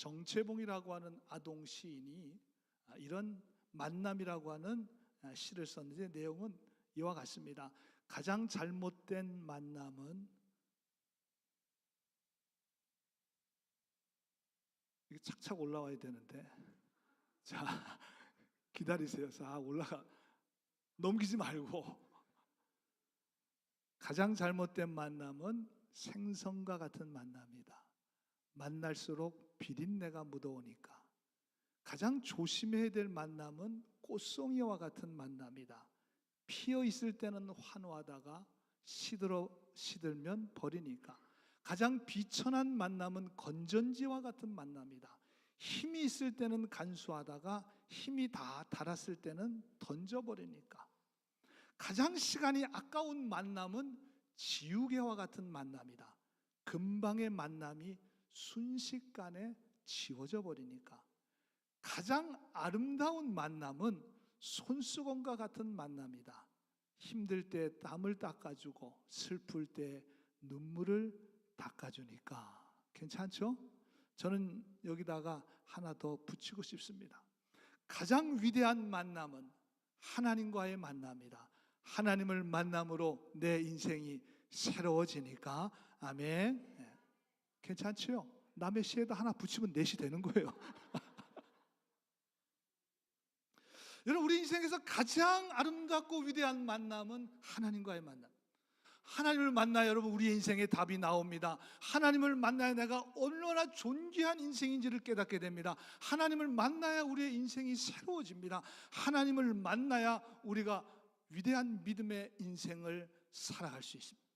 정채봉이라고 하는 아동 시인이 이런 만남이라고 하는 시를 썼는데 내용은 이와 같습니다. 가장 잘못된 만남은, 이게 착착 올라와야 되는데, 자, 기다리세요. 자, 올라가. 넘기지 말고. 가장 잘못된 만남은 생선과 같은 만남이다. 만날수록 비린내가 묻어오니까. 가장 조심해야 될 만남은 꽃송이와 같은 만남이다. 피어 있을 때는 환호하다가 시들면 버리니까. 가장 비천한 만남은 건전지와 같은 만남이다. 힘이 있을 때는 간수하다가 힘이 다 닳았을 때는 던져버리니까. 가장 시간이 아까운 만남은 지우개와 같은 만남이다. 금방의 만남이 순식간에 지워져 버리니까. 가장 아름다운 만남은 손수건과 같은 만남이다. 힘들 때 땀을 닦아주고 슬플 때 눈물을 닦아주니까. 괜찮죠? 저는 여기다가 하나 더 붙이고 싶습니다. 가장 위대한 만남은 하나님과의 만남이다. 하나님을 만남으로 내 인생이 새로워지니까. 아멘. 네. 괜찮죠? 남의 시에다 하나 붙이면 넷이 되는 거예요. 여러분, 우리 인생에서 가장 아름답고 위대한 만남은 하나님과의 만남. 하나님을 만나야 여러분 우리의 인생에 답이 나옵니다. 하나님을 만나야 내가 얼마나 존귀한 인생인지를 깨닫게 됩니다. 하나님을 만나야 우리의 인생이 새로워집니다. 하나님을 만나야 우리가 위대한 믿음의 인생을 살아갈 수 있습니다.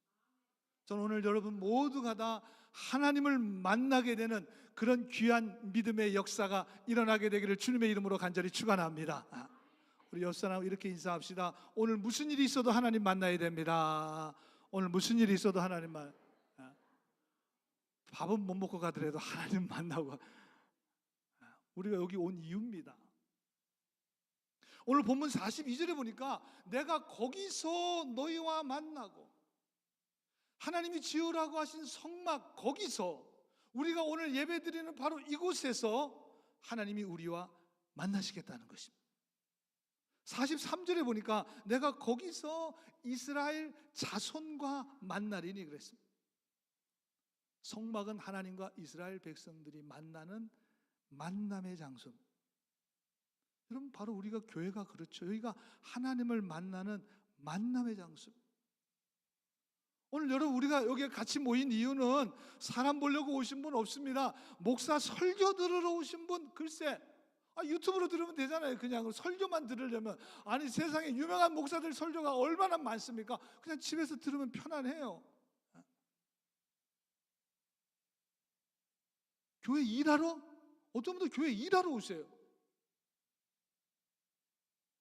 저는 오늘 여러분 모두가 다 하나님을 만나게 되는 그런 귀한 믿음의 역사가 일어나게 되기를 주님의 이름으로 간절히 축원합니다. 우리 옆 사람 이렇게 인사합시다. 오늘 무슨 일이 있어도 하나님 만나야 됩니다. 오늘 무슨 일이 있어도 하나님 밥은 못 먹고 가더라도 하나님 만나고. 우리가 여기 온 이유입니다. 오늘 본문 42절에 보니까 내가 거기서 너희와 만나고, 하나님이 지으라고 하신 성막 거기서, 우리가 오늘 예배드리는 바로 이곳에서 하나님이 우리와 만나시겠다는 것입니다. 43절에 보니까 내가 거기서 이스라엘 자손과 만나리니 그랬습니다. 성막은 하나님과 이스라엘 백성들이 만나는 만남의 장소입니다. 여러분, 바로 우리가 교회가 그렇죠. 여기가 하나님을 만나는 만남의 장소입니다. 오늘 여러분 우리가 여기에 같이 모인 이유는 사람 보려고 오신 분 없습니다. 목사 설교 들으러 오신 분, 글쎄 유튜브로 들으면 되잖아요. 그냥 설교만 들으려면. 아니, 세상에 유명한 목사들 설교가 얼마나 많습니까? 그냥 집에서 들으면 편안해요. 교회 일하러? 어떤 분들 교회 일하러 오세요.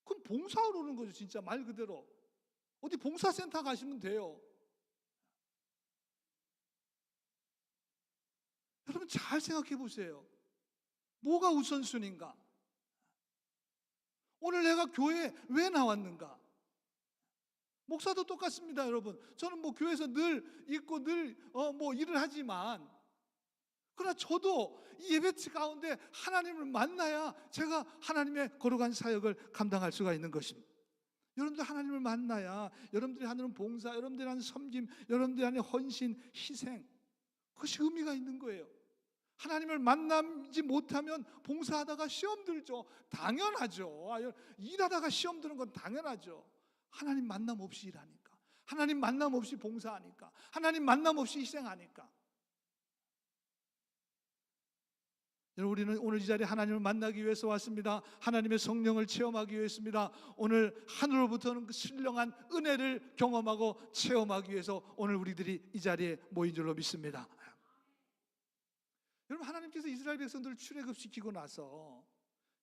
그럼 봉사하러 오는 거죠. 진짜 말 그대로 어디 봉사센터 가시면 돼요. 여러분 잘 생각해 보세요. 뭐가 우선순위인가? 오늘 내가 교회에 왜 나왔는가? 목사도 똑같습니다, 여러분. 저는 뭐 교회에서 늘 있고 늘 일을 하지만, 그러나 저도 이 예배치 가운데 하나님을 만나야 제가 하나님의 거룩한 사역을 감당할 수가 있는 것입니다. 여러분들 하나님을 만나야 여러분들이 하는 봉사, 여러분들이 하는 섬김, 여러분들이 하는 헌신, 희생, 그것이 의미가 있는 거예요. 하나님을 만나지 못하면 봉사하다가 시험 들죠. 당연하죠. 일하다가 시험 드는 건 당연하죠. 하나님 만남 없이 일하니까, 하나님 만남 없이 봉사하니까, 하나님 만남 없이 희생하니까. 여러분, 우리는 오늘 이 자리에 하나님을 만나기 위해서 왔습니다. 하나님의 성령을 체험하기 위해서입니다. 오늘 하늘로부터는 그 신령한 은혜를 경험하고 체험하기 위해서 오늘 우리들이 이 자리에 모인 줄로 믿습니다. 여러분, 하나님께서 이스라엘 백성들을 출애굽시키고 나서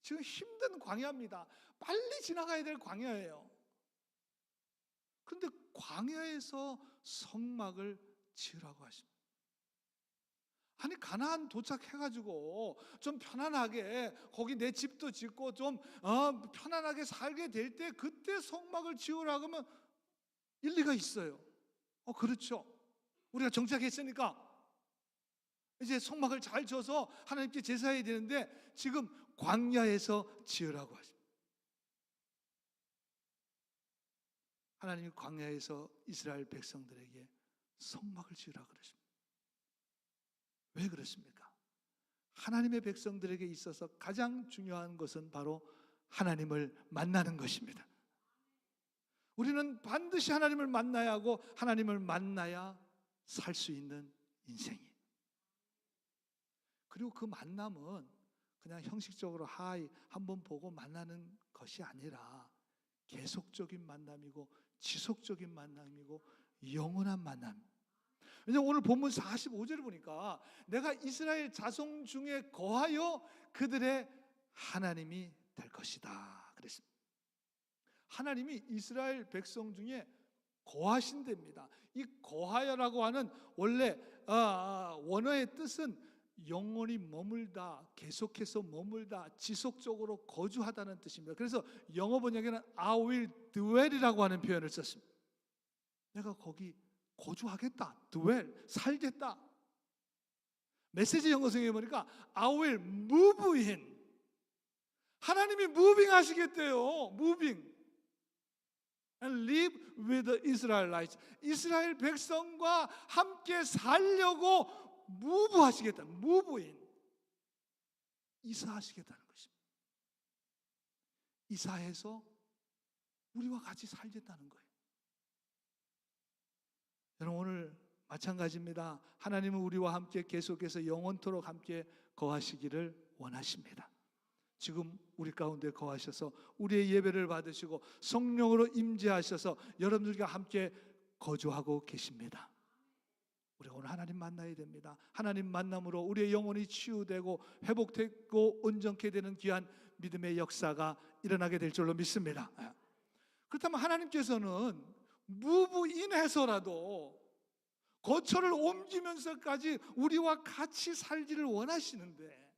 지금 힘든 광야입니다. 빨리 지나가야 될 광야예요. 그런데 광야에서 성막을 지으라고 하십니다. 아니, 가나안 도착해가지고 좀 편안하게 거기 내 집도 짓고 좀 편안하게 살게 될 때 그때 성막을 지으라고 하면 일리가 있어요. 그렇죠. 우리가 정착했으니까. 이제 성막을 잘 져서 하나님께 제사해야 되는데 지금 광야에서 지으라고 하십니다. 하나님이 광야에서 이스라엘 백성들에게 성막을 지으라고 그러십니다. 왜 그렇습니까? 하나님의 백성들에게 있어서 가장 중요한 것은 바로 하나님을 만나는 것입니다. 우리는 반드시 하나님을 만나야 하고 하나님을 만나야 살 수 있는 인생이에요. 그리고 그 만남은 그냥 형식적으로 하이 한번 보고 만나는 것이 아니라 계속적인 만남이고 지속적인 만남이고 영원한 만남. 왜냐하면 오늘 본문 45절을 보니까 내가 이스라엘 자손 중에 거하여 그들의 하나님이 될 것이다 그랬습니다. 하나님이 이스라엘 백성 중에 거하신답니다. 이 거하여라고 하는 원래 원어의 뜻은 영원히 머물다, 계속해서 머물다, 지속적으로 거주하다는 뜻입니다. 그래서 영어 번역에는 I will dwell이라고 하는 표현을 썼습니다. 내가 거기 거주하겠다, dwell, 살겠다. 메시지 영어 성경에 보니까 I will move in. 하나님이 무빙 하시겠대요. 무빙. And live with the Israelites. 이스라엘 백성과 함께 살려고 무브하시겠다. 무브인. 이사하시겠다는 것입니다. 이사해서 우리와 같이 살겠다는 거예요. 여러분 오늘 마찬가지입니다. 하나님은 우리와 함께 계속해서 영원토록 함께 거하시기를 원하십니다. 지금 우리 가운데 거하셔서 우리의 예배를 받으시고 성령으로 임재하셔서 여러분들과 함께 거주하고 계십니다. 우리가 오늘 하나님 만나야 됩니다. 하나님 만남으로 우리의 영혼이 치유되고 회복되고 온전케 되는 귀한 믿음의 역사가 일어나게 될 줄로 믿습니다. 그렇다면 하나님께서는 무브인해서라도 거처를 옮기면서까지 우리와 같이 살기를 원하시는데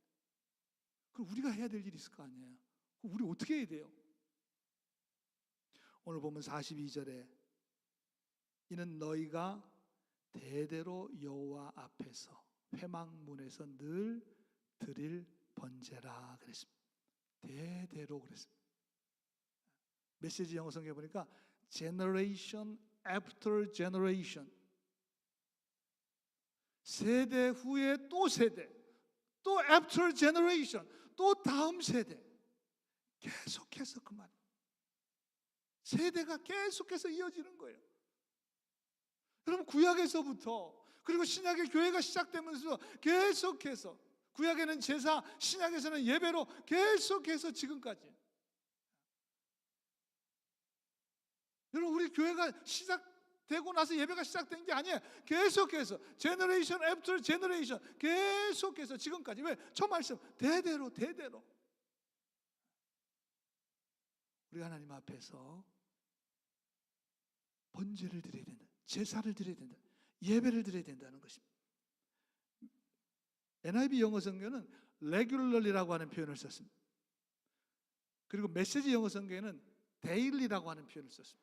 그럼 우리가 해야 될 일이 있을 거 아니에요. 우리 어떻게 해야 돼요? 오늘 보면 42절에 이는 너희가 대대로 여호와 앞에서 회막문에서 늘 드릴 번제라 그랬습니다. 대대로 그랬습니다. 메시지 영어 성경에 보니까 generation after generation, 세대 후에 또 세대, 또 after generation, 또 다음 세대, 계속해서 그 말, 세대가 계속해서 이어지는 거예요. 여러분 구약에서부터 그리고 신약의 교회가 시작되면서 계속해서 구약에는 제사, 신약에서는 예배로 계속해서 지금까지. 여러분 우리 교회가 시작되고 나서 예배가 시작된 게 아니에요. 계속해서 제너레이션 애프터 제너레이션 계속해서 지금까지. 왜? 저 말씀 대대로 우리 하나님 앞에서 번제를 드려야 된다. 제사를 드려야 된다. 예배를 드려야 된다는 것입니다. NIV 영어 성경은 regularly라고 하는 표현을 썼습니다. 그리고 메시지 영어 성경에는 daily라고 하는 표현을 썼습니다.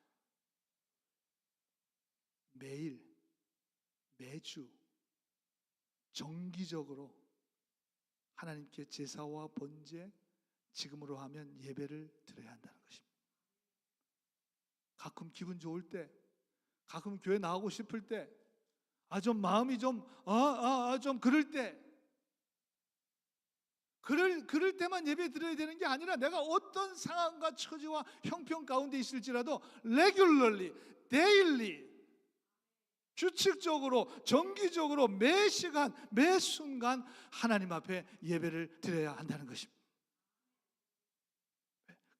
매일, 매주, 정기적으로 하나님께 제사와 번제, 지금으로 하면 예배를 드려야 한다는 것입니다. 가끔 기분 좋을 때, 가끔 교회 나오고 싶을 때, 좀 마음이 좀 그럴 때, 그럴 때만 예배 드려야 되는 게 아니라 내가 어떤 상황과 처지와 형편 가운데 있을지라도 regularly, daily, 규칙적으로, 정기적으로 매 시간, 매 순간 하나님 앞에 예배를 드려야 한다는 것입니다.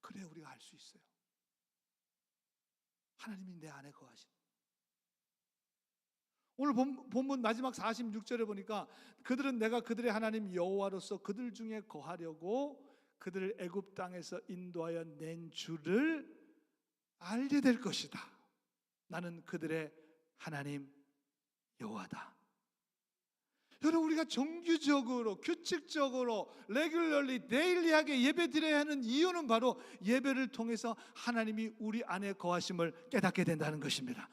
그래야 우리가 알 수 있어요. 하나님이 내 안에 거하신. 오늘 본문 마지막 46절에 보니까 그들은 내가 그들의 하나님 여호와로서 그들 중에 거하려고 그들을 애굽 땅에서 인도하여 낸 줄을 알게 될 것이다. 나는 그들의 하나님 여호와다. 여러분 우리가 정규적으로 규칙적으로 레귤러리 데일리하게 예배드려야 하는 이유는 바로 예배를 통해서 하나님이 우리 안에 거하심을 깨닫게 된다는 것입니다.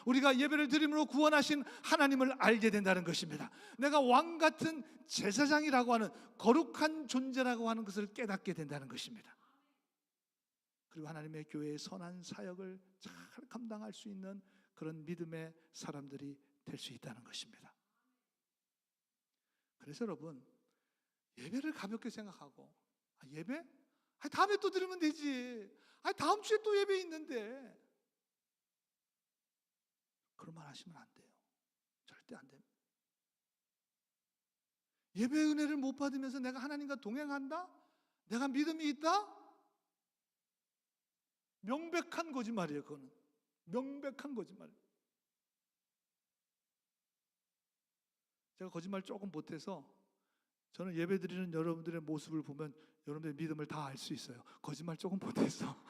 우리가 예배를 드림으로 구원하신 하나님을 알게 된다는 것입니다. 내가 왕 같은 제사장이라고 하는 거룩한 존재라고 하는 것을 깨닫게 된다는 것입니다. 그리고 하나님의 교회의 선한 사역을 잘 감당할 수 있는 그런 믿음의 사람들이 될 수 있다는 것입니다. 그래서 여러분, 예배를 가볍게 생각하고 예배? 다음에 또 드리면 되지. 다음 주에 또 예배 있는데, 그런 말 하시면 안 돼요. 절대 안 됩니다. 예배의 은혜를 못 받으면서 내가 하나님과 동행한다? 내가 믿음이 있다? 명백한 거짓말이에요. 그거는 명백한 거짓말이에요. 제가 거짓말 조금 못해서 저는 예배 드리는 여러분들의 모습을 보면 여러분들의 믿음을 다 알 수 있어요. 거짓말 조금 못해서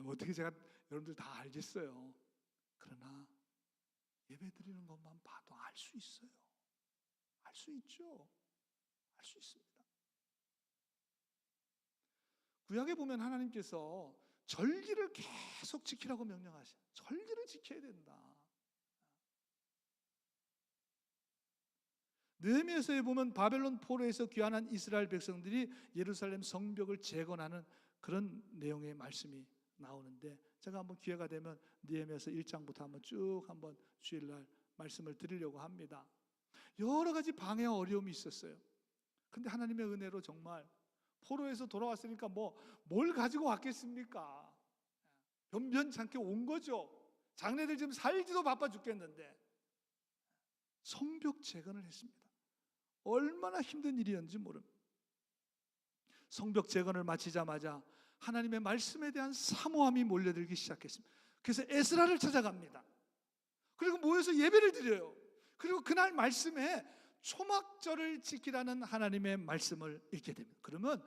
어떻게 제가 여러분들 다 알겠어요. 그러나 예배 드리는 것만 봐도 알 수 있어요. 알 수 있죠. 알 수 있습니다. 구약에 보면 하나님께서 절기를 계속 지키라고 명령하셔요. 절기를 지켜야 된다. 느헤미야서에 보면 바벨론 포로에서 귀환한 이스라엘 백성들이 예루살렘 성벽을 재건하는 그런 내용의 말씀이 나오는데, 제가 한번 기회가 되면 느헤미야서 1장부터 한번 쭉 한번 주일날 말씀을 드리려고 합니다. 여러 가지 방해와 어려움이 있었어요. 근데 하나님의 은혜로 정말 포로에서 돌아왔으니까 뭘 가지고 왔겠습니까? 변변찮게 온 거죠. 장래들 지금 살지도 바빠 죽겠는데 성벽 재건을 했습니다. 얼마나 힘든 일이었는지 모릅니다. 성벽 재건을 마치자마자 하나님의 말씀에 대한 사모함이 몰려들기 시작했습니다. 그래서 에스라를 찾아갑니다. 그리고 모여서 예배를 드려요. 그리고 그날 말씀에 초막절을 지키라는 하나님의 말씀을 읽게 됩니다. 그러면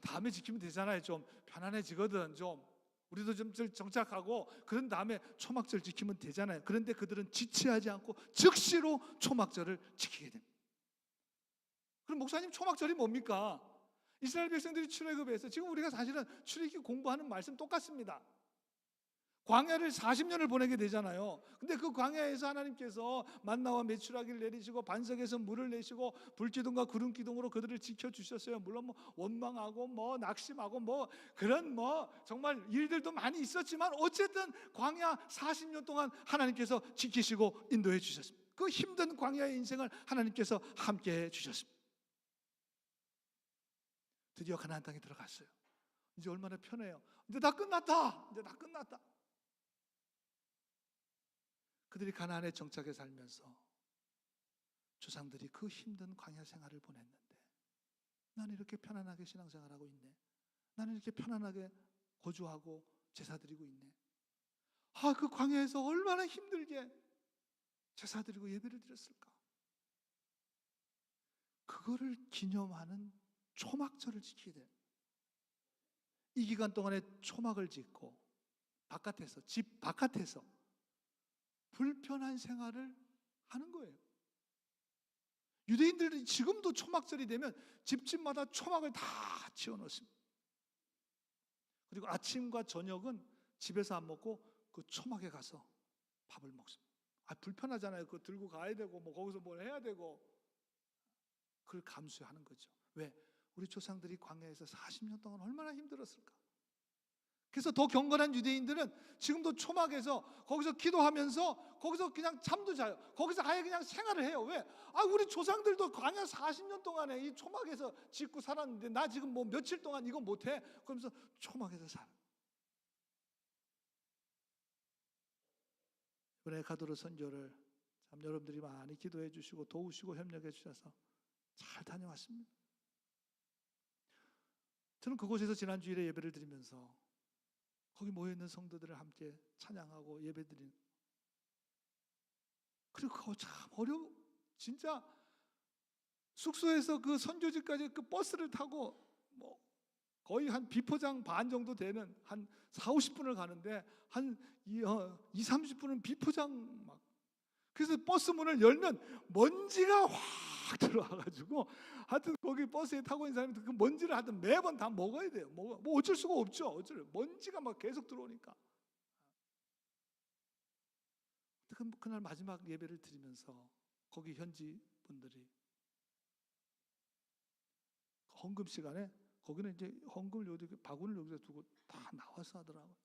다음에 지키면 되잖아요. 좀 편안해지거든. 좀 우리도 좀 정착하고 그런 다음에 초막절 지키면 되잖아요. 그런데 그들은 지체하지 않고 즉시로 초막절을 지키게 됩니다. 그럼 목사님, 초막절이 뭡니까? 이스라엘 백성들이 출애굽해서, 지금 우리가 사실은 출애굽 공부하는 말씀 똑같습니다. 광야를 40년을 보내게 되잖아요. 근데 그 광야에서 하나님께서 만나와 메추라기를 내리시고 반석에서 물을 내시고 불기둥과 구름기둥으로 그들을 지켜주셨어요. 물론 원망하고 낙심하고 그런 정말 일들도 많이 있었지만 어쨌든 광야 40년 동안 하나님께서 지키시고 인도해 주셨습니다. 그 힘든 광야의 인생을 하나님께서 함께 해 주셨습니다. 드디어 가나안 땅에 들어갔어요. 이제 얼마나 편해요. 이제 다 끝났다. 이제 다 끝났다. 그들이 가나안에 정착해 살면서 조상들이 그 힘든 광야 생활을 보냈는데, 나는 이렇게 편안하게 신앙생활하고 있네. 나는 이렇게 편안하게 거주하고 제사 드리고 있네. 그 광야에서 얼마나 힘들게 제사 드리고 예배를 드렸을까. 그거를 기념하는 초막절을 지키게 돼요. 이 기간 동안에 초막을 짓고 바깥에서, 집 바깥에서 불편한 생활을 하는 거예요. 유대인들은 지금도 초막절이 되면 집집마다 초막을 다 지어놓습니다. 그리고 아침과 저녁은 집에서 안 먹고 그 초막에 가서 밥을 먹습니다. 불편하잖아요. 그거 들고 가야 되고 거기서 뭘 해야 되고. 그걸 감수하는 거죠. 왜? 우리 조상들이 광야에서 40년 동안 얼마나 힘들었을까. 그래서 더 경건한 유대인들은 지금도 초막에서 거기서 기도하면서 거기서 그냥 잠도 자요. 거기서 아예 그냥 생활을 해요. 왜? 우리 조상들도 광야 40년 동안에 이 초막에서 짓고 살았는데 나 지금 며칠 동안 이거 못해? 그러면서 초막에서 살아. 이번에 가도로 선교를 참 여러분들이 많이 기도해 주시고 도우시고 협력해 주셔서 잘 다녀왔습니다. 저는 그곳에서 지난 주일에 예배를 드리면서 거기 모여있는 성도들을 함께 찬양하고 예배드린, 그리고 그거 참 진짜 숙소에서 그 선교지까지 그 버스를 타고 거의 한 비포장 반 정도 되는 한 40-50분을 가는데 한 20-30분은 비포장 그래서 버스 문을 열면 먼지가 확 들어와가지고 하여튼 거기 버스에 타고 있는 사람이 그 먼지를 하여튼 매번 다 먹어야 돼요. 어쩔 수가 없죠. 먼지가 계속 들어오니까. 그날 마지막 예배를 드리면서 거기 현지 분들이 헌금 시간에 거기는 이제 헌금을 여기 바구니를 여기다 두고 다 나와서 하더라고요.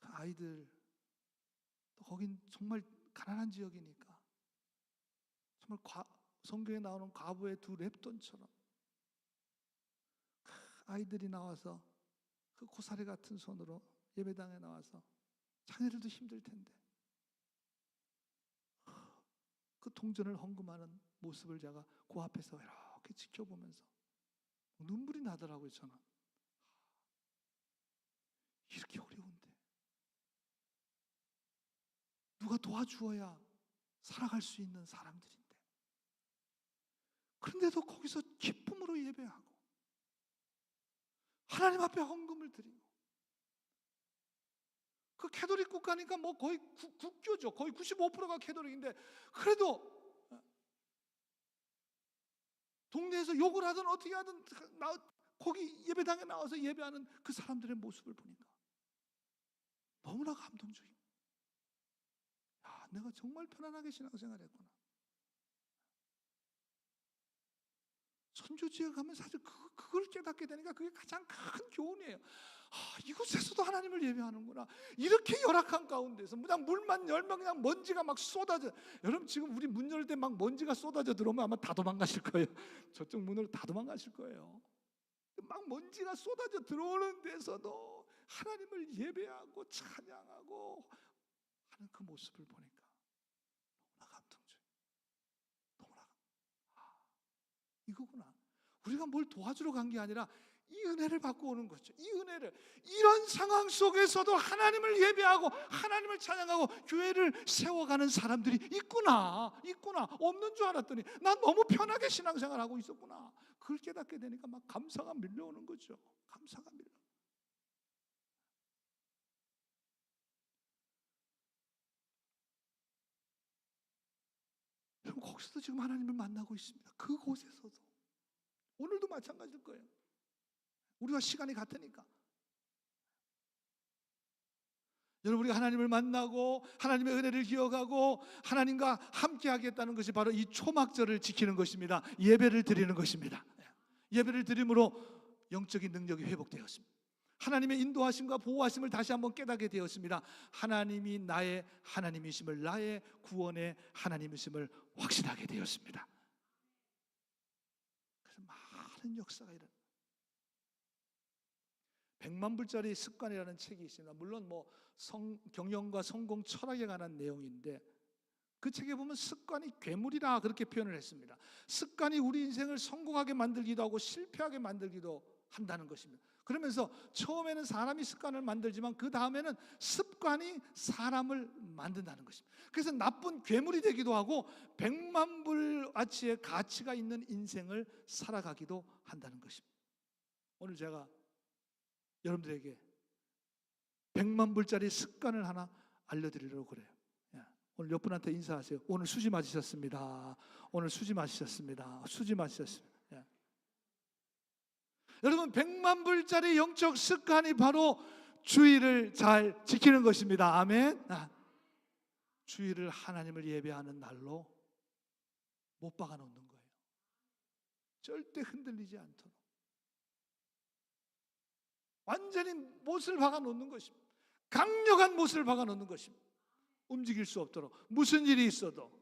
그 아이들 또 거긴 정말 가난한 지역이니까 정말 성경에 나오는 과부의 두 랩돈처럼 그 아이들이 나와서 그 고사리 같은 손으로 예배당에 나와서 자녀들도 힘들 텐데 그 동전을 헌금하는 모습을 제가 그 앞에서 이렇게 지켜보면서 눈물이 나더라고요. 저는 이렇게 어려운데 누가 도와주어야 살아갈 수 있는 사람들인데 그런데도 거기서 기쁨으로 예배하고 하나님 앞에 헌금을 드리고 그 캐톨릭 국가니까 뭐 거의 국교죠. 거의 95%가 캐톨릭인데 그래도 동네에서 욕을 하든 어떻게 하든 거기 예배당에 나와서 예배하는 그 사람들의 모습을 보니까 너무나 감동적이고 야, 내가 정말 편안하게 신앙생활했구나. 선교지에 가면 사실 그걸 깨닫게 되니까 그게 가장 큰 교훈이에요. 이곳에서도 하나님을 예배하는구나. 이렇게 열악한 가운데서 그냥 물만 열면 그냥 먼지가 막 쏟아져. 여러분 지금 우리 문 열 때 막 먼지가 쏟아져 들어오면 아마 다 도망가실 거예요. 저쪽 문으로 다 도망가실 거예요. 막 먼지가 쏟아져 들어오는 데서도 하나님을 예배하고 찬양하고 하는 그 모습을 보니까 너무나 감동적이에요. 너무나 이거구나. 우리가 뭘 도와주러 간 게 아니라 이 은혜를 받고 오는 거죠. 이 은혜를 이런 상황 속에서도 하나님을 예배하고 하나님을 찬양하고 교회를 세워가는 사람들이 있구나. 없는 줄 알았더니 난 너무 편하게 신앙생활하고 있었구나. 그걸 깨닫게 되니까 막 감사가 밀려오는 거죠. 감사가 밀려. 여러분 거기서도 지금 하나님을 만나고 있습니다. 그곳에서도 오늘도 마찬가지일 거예요. 우리가 시간이 같으니까. 여러분 우리가 하나님을 만나고 하나님의 은혜를 기억하고 하나님과 함께 하겠다는 것이 바로 이 초막절을 지키는 것입니다. 예배를 드리는 것입니다. 예배를 드림으로 영적인 능력이 회복되었습니다. 하나님의 인도하심과 보호하심을 다시 한번 깨닫게 되었습니다. 하나님이 나의 하나님이심을, 나의 구원의 하나님이심을 확신하게 되었습니다. 그래서 많은 역사가 일어납니다. 100만 불짜리 습관이라는 책이 있습니다. 물론 뭐 경영과 성공 철학에 관한 내용인데 그 책에 보면 습관이 괴물이라 그렇게 표현을 했습니다. 습관이 우리 인생을 성공하게 만들기도 하고 실패하게 만들기도 한다는 것입니다. 그러면서 처음에는 사람이 습관을 만들지만 그 다음에는 습관이 사람을 만든다는 것입니다. 그래서 나쁜 괴물이 되기도 하고 100만 불어치의 가치가 있는 인생을 살아가기도 한다는 것입니다. 오늘 제가 여러분들에게 100만 불짜리 습관을 하나 알려드리려고 그래요. 오늘 옆 분한테 인사하세요. 오늘 수지 맞으셨습니다. 오늘 수지 맞으셨습니다. 수지 맞으셨습니다. 여러분 100만 불짜리 영적 습관이 바로 주의를 잘 지키는 것입니다. 아멘. 주의를 하나님을 예배하는 날로 못 박아 놓는 거예요. 절대 흔들리지 않도록 완전히 못을 박아 놓는 것입니다. 강력한 못을 박아 놓는 것입니다. 움직일 수 없도록 무슨 일이 있어도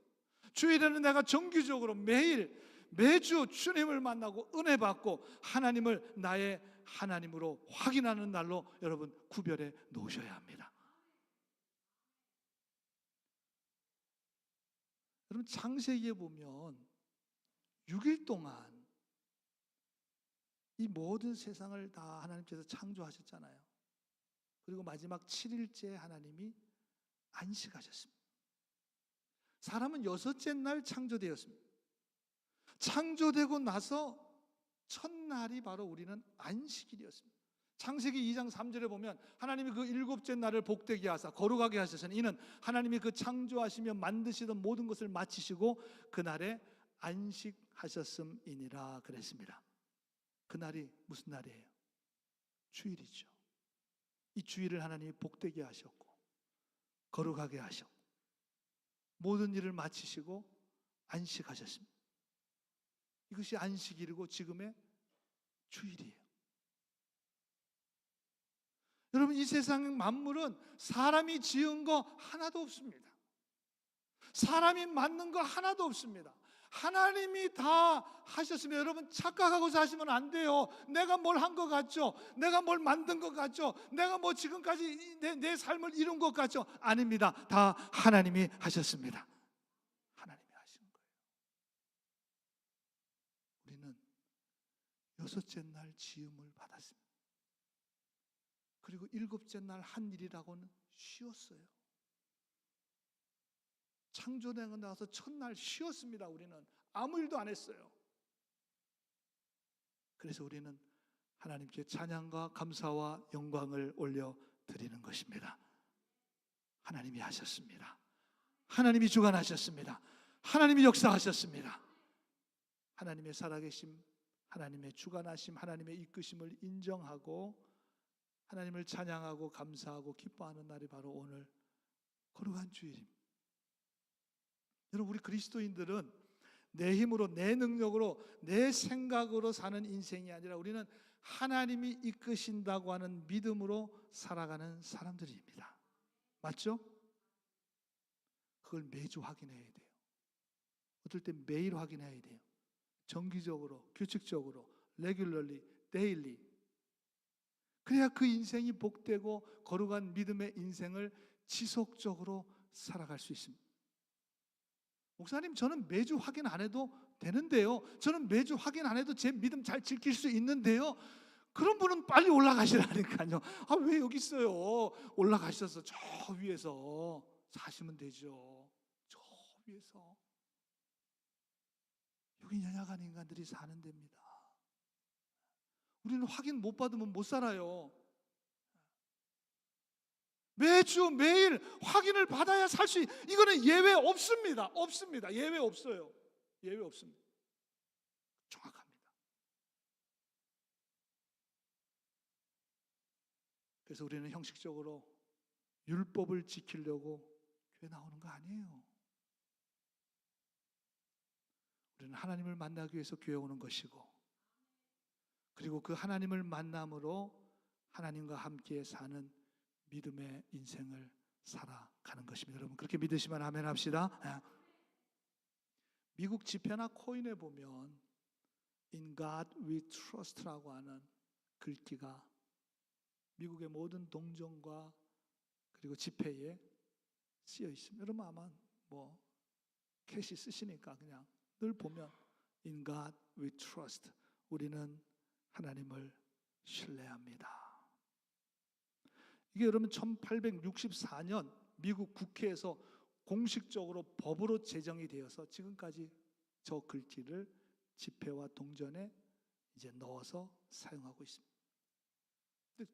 주일에는 내가 정기적으로 매주 주님을 만나고 은혜 받고 하나님을 나의 하나님으로 확인하는 날로 여러분 구별해 놓으셔야 합니다. 여러분 창세기에 보면 6일 동안 이 모든 세상을 다 하나님께서 창조하셨잖아요. 그리고 마지막 7일째 하나님이 안식하셨습니다. 사람은 6째 날 창조되었습니다. 창조되고 나서 첫날이 바로 우리는 안식일이었습니다. 창세기 2장 3절에 보면 하나님이 그 7째 날을 복되게 하사 거룩하게 하셨으니 이는 하나님이 그 창조하시며 만드시던 모든 것을 마치시고 그날에 안식하셨음이니라 그랬습니다. 그날이 무슨 날이에요? 주일이죠. 이 주일을 하나님이 복되게 하셨고 거룩하게 하셨고 모든 일을 마치시고 안식하셨습니다. 이것이 안식일이고 지금의 주일이에요. 여러분, 이 세상 만물은 사람이 지은 거 하나도 없습니다. 사람이 만든 거 하나도 없습니다. 하나님이 다 하셨으면 여러분 착각하고 사시면 안 돼요. 내가 뭘 한 것 같죠? 내가 뭘 만든 것 같죠? 내가 뭐 지금까지 내 삶을 이룬 것 같죠? 아닙니다. 다 하나님이 하셨습니다. 하나님이 하신 거예요. 우리는 여섯째 날 지음을 받았습니다. 그리고 일곱째 날 한 일이라고는 쉬었어요. 창조되고 나서 첫날 쉬었습니다. 우리는 아무 일도 안 했어요. 그래서 우리는 하나님께 찬양과 감사와 영광을 올려 드리는 것입니다. 하나님이 하셨습니다. 하나님이 주관하셨습니다. 하나님이 역사하셨습니다. 하나님의 살아계심, 하나님의 주관하심, 하나님의 이끄심을 인정하고 하나님을 찬양하고 감사하고 기뻐하는 날이 바로 오늘 거룩한 주일입니다. 여러분, 우리 그리스도인들은 내 힘으로, 내 능력으로, 내 생각으로 사는 인생이 아니라 우리는 하나님이 이끄신다고 하는 믿음으로 살아가는 사람들입니다. 맞죠? 그걸 매주 확인해야 돼요. 어떨 때 매일 확인해야 돼요. 정기적으로, 규칙적으로, 레귤러리, 데일리. 그래야 그 인생이 복되고 거룩한 믿음의 인생을 지속적으로 살아갈 수 있습니다. 목사님, 저는 매주 확인 안 해도 되는데요. 저는 매주 확인 안 해도 제 믿음 잘 지킬 수 있는데요. 그런 분은 빨리 올라가시라니까요. 아, 왜 여기 있어요? 올라가셔서 저 위에서 사시면 되죠. 저 위에서. 여기 연약한 인간들이 사는 데입니다. 우리는 확인 못 받으면 못 살아요. 매주 매일 확인을 받아야 살 수 이거는 예외 없습니다. 없습니다. 예외 없어요. 예외 없습니다. 정확합니다. 그래서 우리는 형식적으로 율법을 지키려고 교회 나오는 거 아니에요. 우리는 하나님을 만나기 위해서 교회 오는 것이고, 그리고 그 하나님을 만남으로 하나님과 함께 사는 믿음의 인생을 살아가는 것입니다. 여러분, 그렇게 믿으시면 아멘 합시다. 미국 지폐나 코인에 보면 In God We Trust라고 하는 글귀가 미국의 모든 동전과 그리고 지폐에 쓰여 있습니다. 여러분 아마 뭐 캐시 쓰시니까 그냥 늘 보면 In God We Trust, 우리는 하나님을 신뢰합니다. 이게 여러분 1864년 미국 국회에서 공식적으로 법으로 제정이 되어서 지금까지 저 글귀를 지폐와 동전에 이제 넣어서 사용하고 있습니다. 근데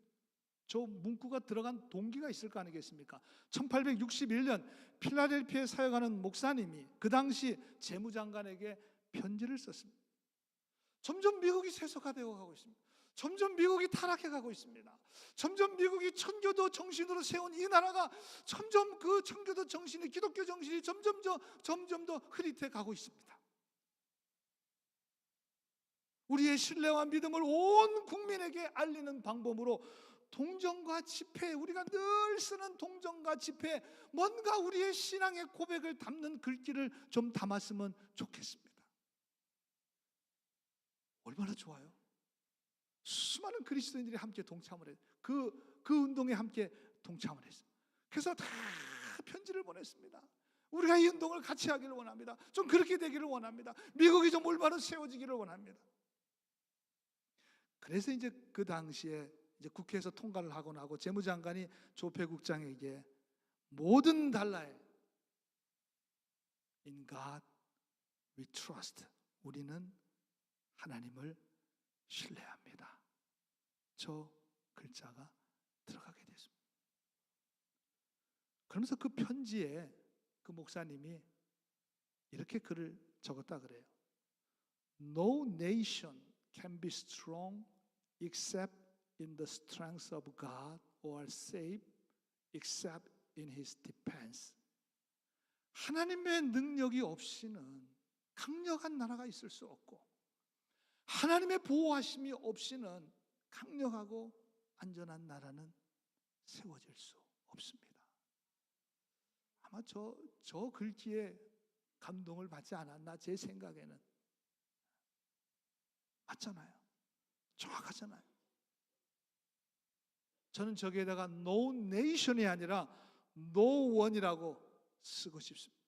저 문구가 들어간 동기가 있을 거 아니겠습니까? 1861년 필라델피아에 사역하는 목사님이 그 당시 재무장관에게 편지를 썼습니다. 점점 미국이 세속화되어 가고 있습니다. 점점 미국이 타락해 가고 있습니다. 점점 미국이 천교도 정신으로 세운 이 나라가 점점 그 천교도 정신이, 기독교 정신이 점점 더 흐릿해 가고 있습니다. 우리의 신뢰와 믿음을 온 국민에게 알리는 방법으로 동전과 지폐, 우리가 늘 쓰는 동전과 지폐, 뭔가 우리의 신앙의 고백을 담는 글귀를 좀 담았으면 좋겠습니다. 얼마나 좋아요. 수많은 그리스도인들이 함께 동참을 했어요. 그 운동에 함께 동참을 했어요. 그래서 다 편지를 보냈습니다. 우리가 이 운동을 같이 하기를 원합니다. 좀 그렇게 되기를 원합니다. 미국이 좀 올바로 세워지기를 원합니다. 그래서 이제 그 당시에 이제 국회에서 통과를 하고 나고 재무장관이 조폐국장에게 모든 달러에 In God we trust, 우리는 하나님을 신뢰합니다, 저 글자가 들어가게 됐습니다. 그러면서 그 편지에 그 목사님이 이렇게 글을 적었다 그래요. No nation can be strong except in the strength of God, or safe except in His defense. 하나님의 능력이 없이는 강력한 나라가 있을 수 없고, 하나님의 보호하심이 없이는 강력하고 안전한 나라는 세워질 수 없습니다. 아마 저 글귀에 감동을 받지 않았나, 제 생각에는. 맞잖아요. 정확하잖아요. 저는 저기에다가 no nation이 아니라 no one이라고 쓰고 싶습니다.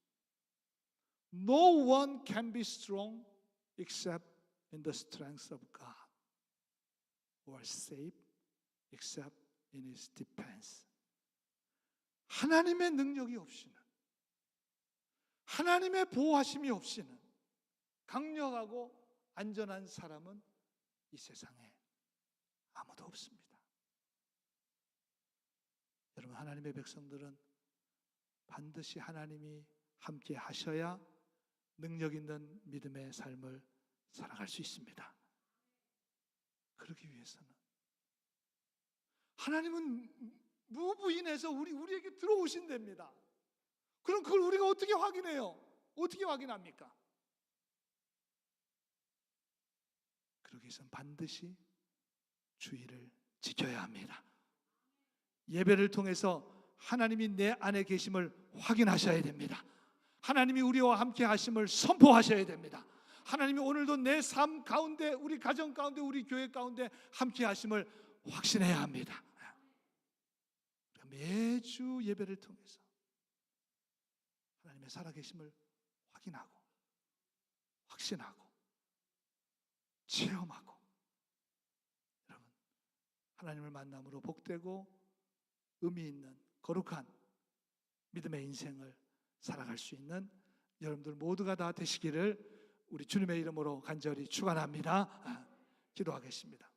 No one can be strong except in the strength of God, or safe except in His defense. 하나님의 능력이 없이는, 하나님의 보호하심이 없이는 강력하고 안전한 사람은 이 세상에 아무도 없습니다. 여러분, 하나님의 백성들은 반드시 하나님이 함께 하셔야 능력 있는 믿음의 삶을 살아갈 수 있습니다. 그러기 위해서는 하나님은 무부인해서 우리에게 들어오신답니다. 그럼 그걸 우리가 어떻게 확인해요? 어떻게 확인합니까? 그러기 위해서는 반드시 주의를 지켜야 합니다. 예배를 통해서 하나님이 내 안에 계심을 확인하셔야 됩니다. 하나님이 우리와 함께 하심을 선포하셔야 됩니다. 하나님이 오늘도 내 삶 가운데, 우리 가정 가운데, 우리 교회 가운데 함께 하심을 확신해야 합니다. 매주 예배를 통해서 하나님의 살아계심을 확인하고, 확신하고, 체험하고, 여러분, 하나님을 만남으로 복되고 의미 있는 거룩한 믿음의 인생을 살아갈 수 있는 여러분들 모두가 다 되시기를 우리 주님의 이름으로 간절히 축원합니다. 기도하겠습니다.